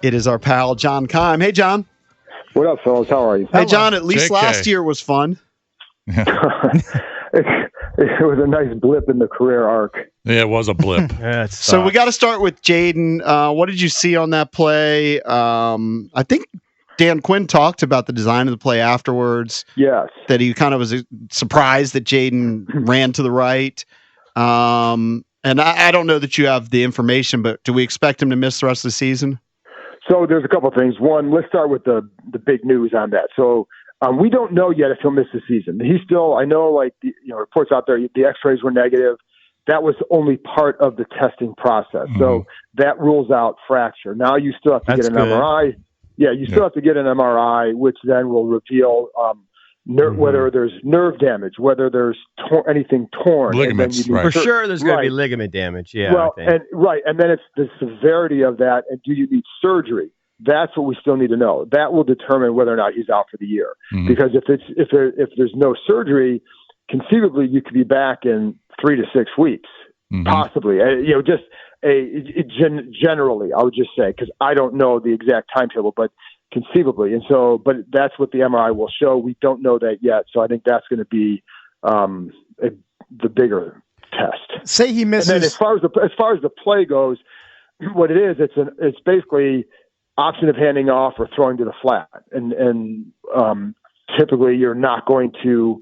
It is our pal, John Keim. Hey, John. What up, fellas? How are you? Hey, John, at least JK. last year was fun. It was a nice blip in the career arc. Yeah, it was a blip. So we got to start with Jayden. What did you see on that play? I think Dan Quinn talked about the design of the play afterwards. Yes. That he kind of was surprised that Jayden ran to the right. And I don't know that you have the information, but do we expect him to miss the rest of the season? So there's a couple of things. One, let's start with the big news on that. So we don't know yet if he'll miss the season. He's still, I know, like reports out there, the X-rays were negative. That was only part of the testing process. Mm-hmm. So that rules out fracture. Now you still have to get an MRI. Yeah, you still have to get an MRI, which then will reveal whether there's nerve damage, whether there's anything torn. Ligaments, For sure there's going to be ligament damage, yeah. Well, and then it's the severity of that, and do you need surgery? That's what we still need to know. That will determine whether or not he's out for the year. Mm-hmm. Because if there's no surgery, conceivably you could be back in 3 to 6 weeks, possibly. Generally, I would just say, because I don't know the exact timetable, but conceivably. And so, but that's what the MRI will show. We don't know that yet. So I think that's going to be the bigger test. Say he misses. And then as far as the play goes, what it is, it's basically option of handing off or throwing to the flat. And typically you're not going to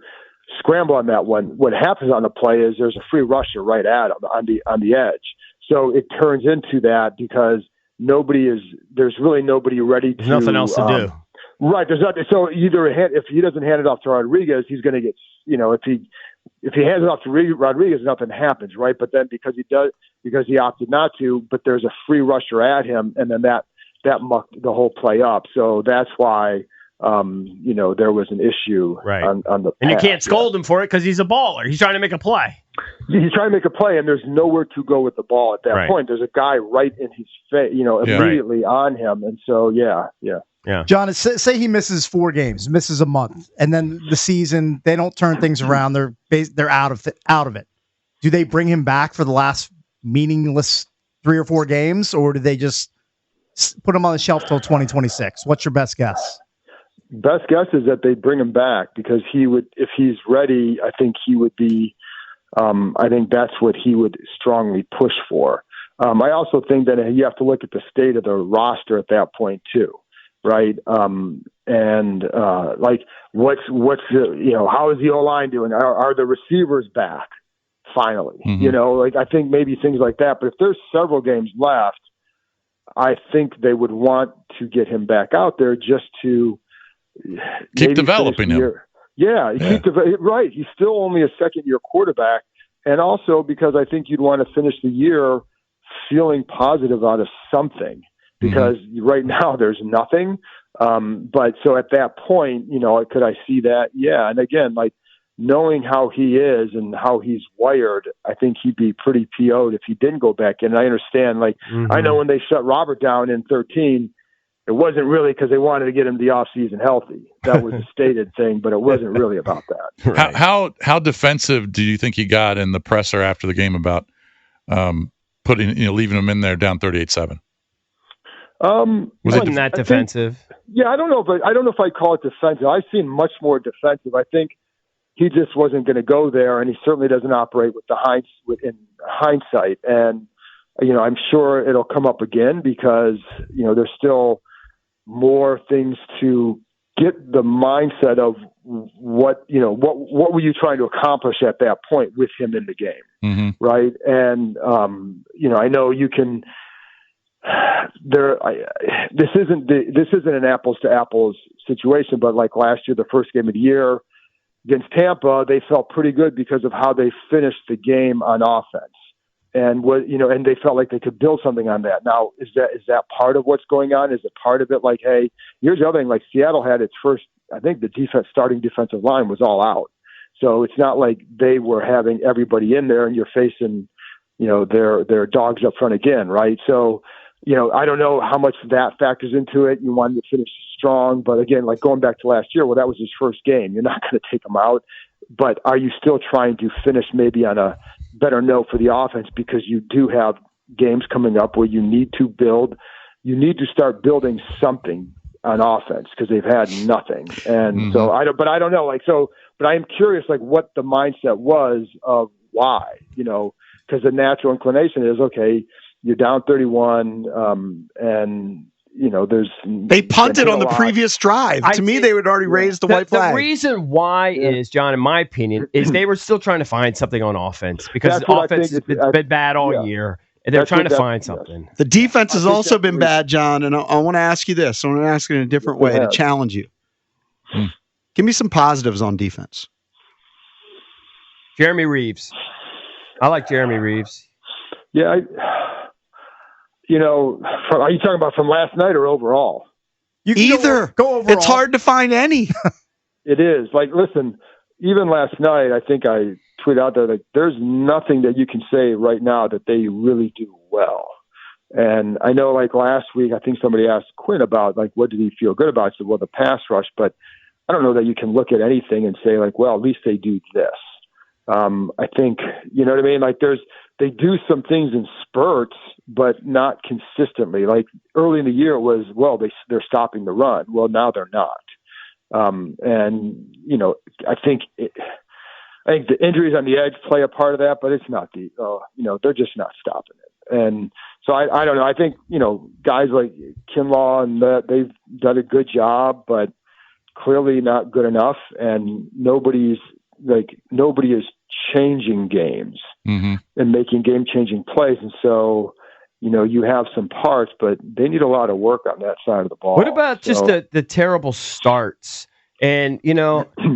scramble on that one. What happens on the play is there's a free rusher right at him on the edge. So it turns into that because there's really nobody ready to. There's nothing else to do. Right. There's nothing. So if he doesn't hand it off to Rodriguez, he's going to get, if he hands it off to Rodriguez, nothing happens. Right. But then because he opted not to, but there's a free rusher at him, and then that mucked the whole play up. So that's why, there was an issue on the pass. And you can't scold him for it because he's a baller. He's trying to make a play. He's trying to make a play, and there's nowhere to go with the ball at that point. There's a guy right in his face, immediately on him. And so, yeah. John, say he misses 4 games, misses a month, and then the season, they don't turn things around. They're out of it. Do they bring him back for the last meaningless 3 or 4 games, or do they just put him on the shelf till 2026? What's your best guess? Best guess is that they bring him back because he would, if he's ready, I think he would be, I think that's what he would strongly push for. I also think that you have to look at the state of the roster at that point too, right? Like what's how is the O-line doing? Are the receivers back finally? Mm-hmm. I think maybe things like that. But if there's several games left, I think they would want to get him back out there just to keep developing him. Yeah. Right. He's still only a second-year quarterback, and also because I think you'd want to finish the year feeling positive out of something. Because right now there's nothing. But so at that point, could I see that? Yeah. And again, like knowing how he is and how he's wired, I think he'd be pretty PO'd if he didn't go back in. And I understand, I know when they shut Robert down in 2013, it wasn't really because they wanted to get him the offseason healthy. That was a stated thing, but it wasn't really about that. Right. How defensive do you think he got in the presser after the game about leaving him in there down 38-7? Wasn't that defensive? I don't know, but I don't know if I'd call it defensive. I've seen much more defensive. I think he just wasn't going to go there, and he certainly doesn't operate in hindsight. And I'm sure it'll come up again because there's still more things to get the mindset of what were you trying to accomplish at that point with him in the game, right? And I know you can. This isn't an apples to apples situation, but like last year, the first game of the year against Tampa, they felt pretty good because of how they finished the game on offense, and and they felt like they could build something on that. Now, is that part of what's going on? Is it part of it? Like, hey, here's the other thing. Like Seattle had its first, I think the starting defensive line was all out, so it's not like they were having everybody in there and you're facing, their dogs up front again, right? So. I don't know how much that factors into it. You wanted to finish strong, but again, like going back to last year, well, that was his first game. You're not going to take him out, but are you still trying to finish maybe on a better note for the offense because you do have games coming up where you need to build you need to start building something on offense because they've had nothing. And so I don't know. But I am curious, what the mindset was of why, because the natural inclination is, okay, you're down 31, and they punted on the previous drive. To me, they would already raise the white flag. The reason why is, John, in my opinion, is they were still trying to find something on offense because the offense has been bad all year, and they're trying to find something. The defense has also been bad, John, and I want to ask you this. I want to ask it in a different way to challenge you. Give me some positives on defense. Jeremy Reeves. I like Jeremy Reeves. Yeah, are you talking about from last night or overall? Either. Go overall. It's hard to find any. It is. Listen, even last night, I think I tweeted out there, there's nothing that you can say right now that they really do well. And I know, last week, I think somebody asked Quinn about, what did he feel good about? I said, well, the pass rush. But I don't know that you can look at anything and say, well, at least they do this. I think, you know what I mean? They do some things in spurts, but not consistently. Early in the year it was, they're stopping the run. Well, now they're not. And, I think the injuries on the edge play a part of that, but it's not they're just not stopping it. And so I don't know. I think, guys like Kinlaw and they've done a good job, but clearly not good enough. And nobody is changing games and making game-changing plays. And so, you have some parts, but they need a lot of work on that side of the ball. What about just the terrible starts? And,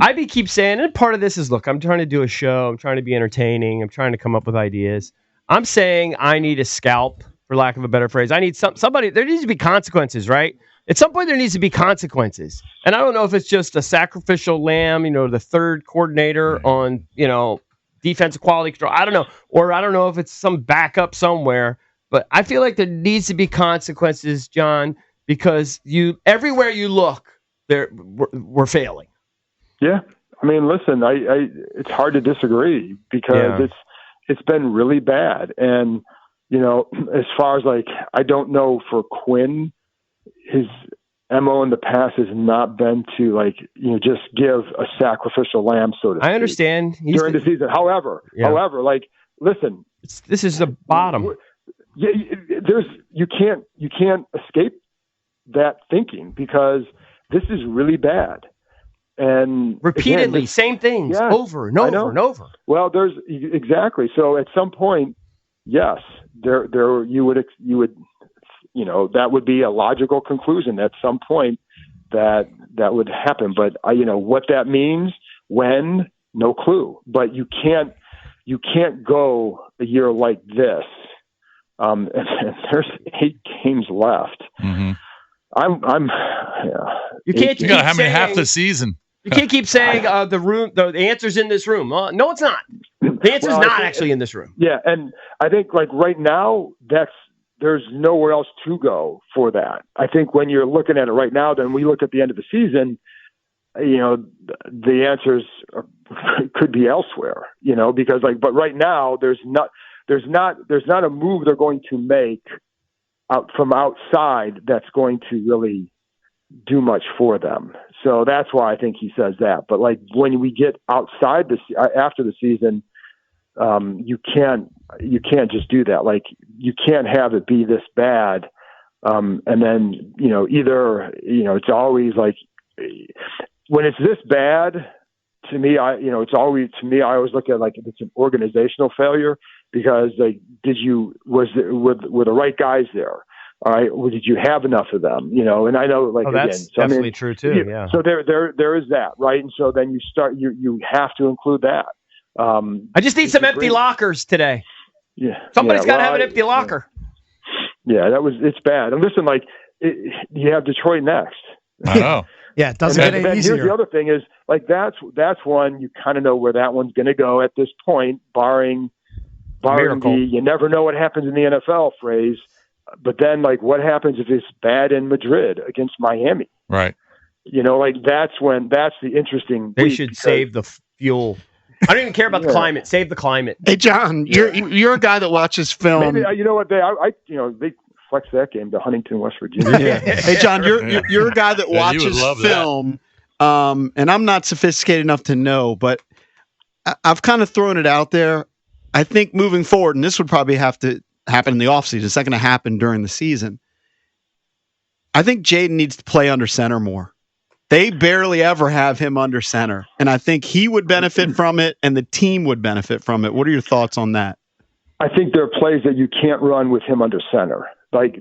I keep saying, and part of this is, look, I'm trying to do a show. I'm trying to be entertaining. I'm trying to come up with ideas. I'm saying I need a scalp, for lack of a better phrase. I need somebody. There needs to be consequences, right? At some point, there needs to be consequences. And I don't know if it's just a sacrificial lamb, the third coordinator on, defensive quality control. I don't know. Or I don't know if it's some backup somewhere. But I feel like there needs to be consequences, John, because everywhere you look, we're failing. Yeah. I mean, listen, it's hard to disagree because it's been really bad. And, as far as I don't know for Quinn, his MO in the past has not been to just give a sacrificial lamb, so to speak. I understand during the season. However, listen, this is the bottom. You can't escape that thinking because this is really bad. And repeatedly, again, same things over and over and over. Well, exactly. So at some point, yes, there you would that would be a logical conclusion at some point that would happen. But what that means, when, no clue. But you can't go a year like this. And there's 8 games left. Mm-hmm. You can't. You got half the season. You can't keep saying the answer's in this room. No, it's not. The answer's not actually in this room. Yeah, and I think right now there's nowhere else to go for that. I think when you're looking at it right now, then we look at the end of the season, the answers could be elsewhere, because but right now there's not a move they're going to make out from outside that's going to really do much for them. So that's why I think he says that. But when we get outside after the season, you can't just do that. You can't have it be this bad. And then, either, it's always when it's this bad to me, I always look at it's an organizational failure because were the right guys there? All right. Well, did you have enough of them? And I know that's definitely true too. Yeah. So there is that. Right. And so then you have to include that. I just need some empty lockers today. Yeah. Somebody's got to have an empty locker. Yeah. It's bad. And listen, you have Detroit next. I know. Yeah. It doesn't get any easier. Here's the other thing is that's one you kind of know where that one's going to go at this point, barring you never know what happens in the NFL phrase. But then, what happens if it's bad in Madrid against Miami? Right. That's the interesting. They should save the fuel. I don't even care about the climate. Save the climate. Hey, John, you're a guy that watches film. Maybe, you know what? flex that game to Huntington, West Virginia. Yeah. Hey, John, you're a guy that watches film, and I'm not sophisticated enough to know, but I've kind of thrown it out there. I think moving forward, and this would probably have to happen in the offseason, it's not going to happen during the season. I think Jayden needs to play under center more. They barely ever have him under center, and I think he would benefit from it, and the team would benefit from it. What are your thoughts on that? I think there are plays that you can't run with him under center. Like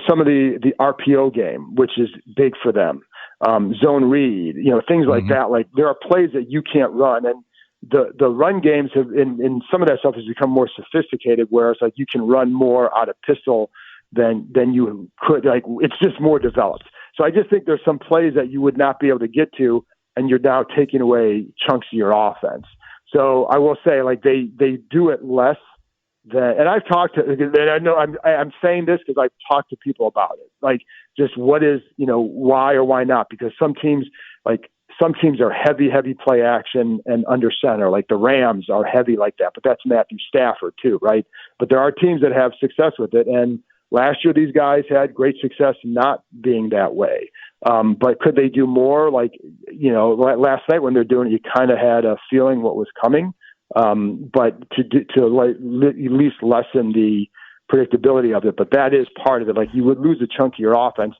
some of the RPO game, which is big for them, zone read, things like that. Like there are plays that you can't run, and the run games have, in some of that stuff has become more sophisticated, where it's like you can run more out of pistol than you could. Like it's just more developed. So I just think there's some plays that you would not be able to get to, and you're now taking away chunks of your offense. So I will say, like they do it less than, and I've talked to, and I know I'm saying this because I've talked to people about it. Like just what is, why or why not? Because some teams are heavy play action and under center. Like the Rams are heavy like that, but that's Matthew Stafford too, right? But there are teams that have success with it, and last year, these guys had great success not being that way. But could they do more? Like, last night when they're doing it, you kind of had a feeling what was coming. But to at least lessen the predictability of it. But that is part of it. Like you would lose a chunk of your offense,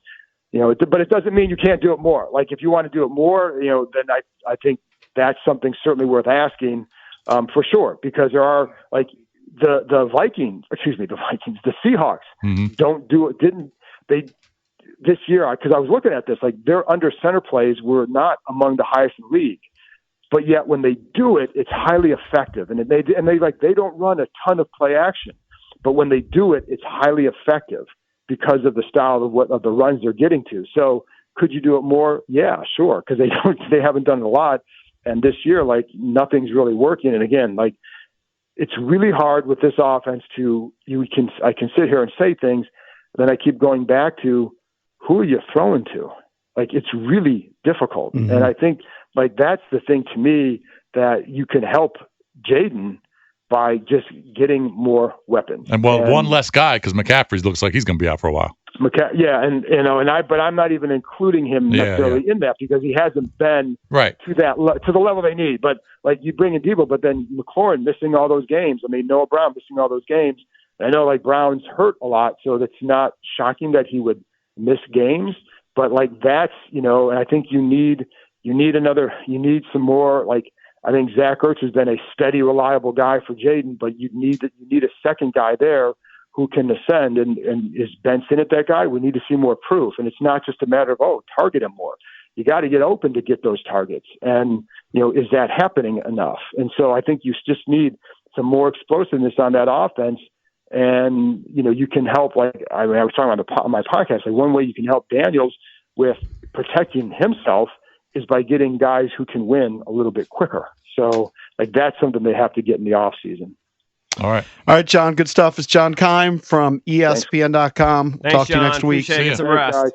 but it doesn't mean you can't do it more. Like if you want to do it more, then I think that's something certainly worth asking for sure, because there are like, the Seahawks don't do it. Didn't they this year? Because I was looking at this, like their under center plays were not among the highest in the league, but yet when they do it, it's highly effective. And they don't run a ton of play action, but when they do it, it's highly effective because of the style of the runs they're getting to. So could you do it more? Yeah, sure. Because they haven't done it a lot, and this year, like nothing's really working. And again, like. It's really hard with this offense I can sit here and say things, then I keep going back to who are you throwing to? Like it's really difficult. Mm-hmm. And I think like that's the thing to me that you can help Jayden by just getting more weapons. And one less guy, because McCaffrey looks like he's going to be out for a while. But I'm not even including him necessarily in that because he hasn't been to the level they need. But like you bring in Debo, but then McLaurin missing all those games. I mean, Noah Brown missing all those games. I know like Brown's hurt a lot, so that's not shocking that he would miss games. But like that's and I think you need some more. Like I think Zach Ertz has been a steady, reliable guy for Jayden, but you need a second guy there who can ascend, and is Benson at that guy? We need to see more proof. And it's not just a matter of, target him more. You got to get open to get those targets. And, is that happening enough? And so I think you just need some more explosiveness on that offense. And, you can help, I was talking about on my podcast, like one way you can help Daniels with protecting himself is by getting guys who can win a little bit quicker. So like that's something they have to get in the off season. All right, John. Good stuff. It's John Keim from ESPN.com. Thanks, Talk to you John. next week. Appreciate it. Get some rest.